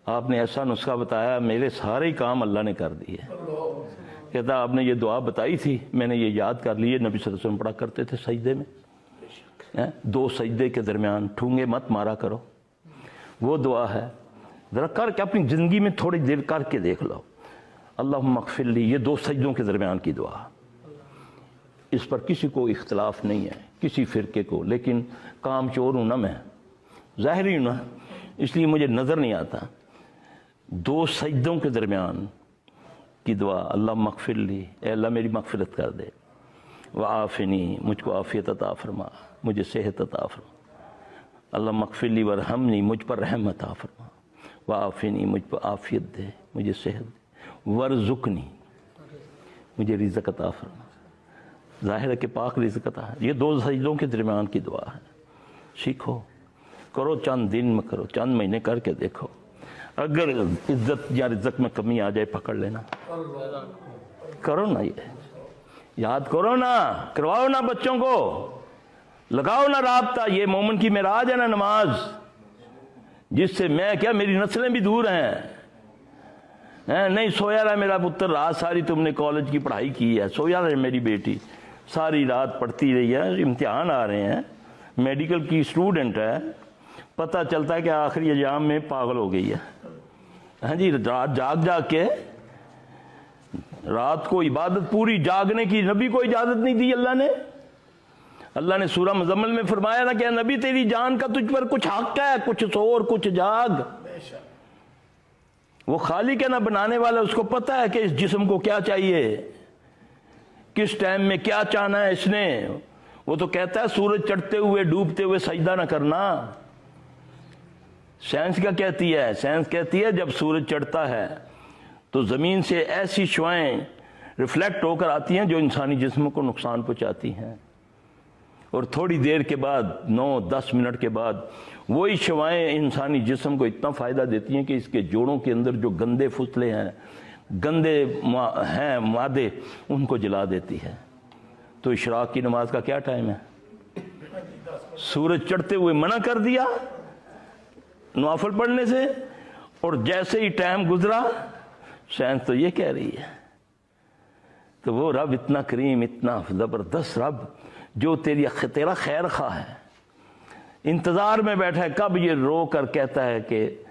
آپ نے ایسا نسخہ بتایا، میرے سارے کام اللہ نے کر دیے۔ کہتا آپ نے یہ دعا بتائی تھی، میں نے یہ یاد کر لی ہے، نبی صلی اللہ علیہ وسلم پڑھا کرتے تھے سجدے میں، دو سجدے کے درمیان ٹھونگے مت مارا کرو، وہ دعا ہے۔ ذرا کر کے اپنی زندگی میں تھوڑی دیر کر کے دیکھ لو، اللہم اغفر لی، یہ دو سجدوں کے درمیان کی دعا۔ اس پر کسی کو اختلاف نہیں ہے، کسی فرقے کو، لیکن کام چور ہوں نا میں، ظاہری ہوں نا، اس لیے مجھے نظر نہیں آتا۔ دو سجدوں کے درمیان کی دعا، اللہم اغفر لی، اے اللہ میری مغفرت کر دے، وعافنی، مجھ کو عافیت عطا فرما، مجھے صحت عطا فرما، اللہم اغفر لی ورحمنی، مجھ پر رحم عطا فرما، وعافنی، مجھ پر عافیت دے، مجھے صحت دے، ورزقنی، مجھے رزق عطا فرما۔ ظاہر ہے کہ پاک رزق عطا ہے۔ یہ دو سجدوں کے درمیان کی دعا ہے، سیکھو، کرو، چند دن میں کرو، چند مہینے کر کے دیکھو، اگر عزت یا رزق میں کمی آ جائے پکڑ لینا، کرو نا، یہ یاد کرو نا، کرواؤ نا بچوں کو، لگاؤ نا رابطہ۔ یہ مومن کی معراج ہے نا نماز، جس سے میں کیا میری نسلیں بھی دور ہیں۔ نہیں سویا رہا میرا پتر، رات ساری تم نے کالج کی پڑھائی کی ہے، سویا رہے میری بیٹی، ساری رات پڑھتی رہی ہے، امتحان آ رہے ہیں، میڈیکل کی اسٹوڈنٹ ہے، پتہ چلتا ہے کہ آخری ایام میں پاگل ہو گئی ہے۔ ہاں جی، رات جاگ جاگ کے، رات کو عبادت پوری جاگنے کی نبی کو اجازت نہیں دی اللہ نے۔ اللہ نے سورہ مزمل میں فرمایا نا کہ نبی تیری جان کا تجھ پر کچھ حق ہے، کچھ سو اور کچھ جاگ۔ وہ خالق ہے نا بنانے والا، اس کو پتہ ہے کہ اس جسم کو کیا چاہیے، کس ٹائم میں کیا چاہنا ہے اس نے۔ وہ تو کہتا ہے سورج چڑھتے ہوئے ڈوبتے ہوئے سجدہ نہ کرنا۔ سائنس کیا کہتی ہے؟ سائنس کہتی ہے جب سورج چڑھتا ہے تو زمین سے ایسی شعاعیں ریفلیکٹ ہو کر آتی ہیں جو انسانی جسم کو نقصان پہنچاتی ہیں، اور تھوڑی دیر کے بعد 9-10 منٹ کے بعد وہی شعاعیں انسانی جسم کو اتنا فائدہ دیتی ہیں کہ اس کے جوڑوں کے اندر جو گندے فضلے ہیں، گندے ہیں مادے، ان کو جلا دیتی ہے۔ تو اشراق کی نماز کا کیا ٹائم ہے؟ سورج چڑھتے ہوئے منع کر دیا نوافل پڑھنے سے، اور جیسے ہی ٹائم گزرا، سائنس تو یہ کہہ رہی ہے۔ تو وہ رب اتنا کریم، اتنا زبردست رب جو تیرا خیر خواہ ہے، انتظار میں بیٹھا ہے کب یہ رو کر کہتا ہے کہ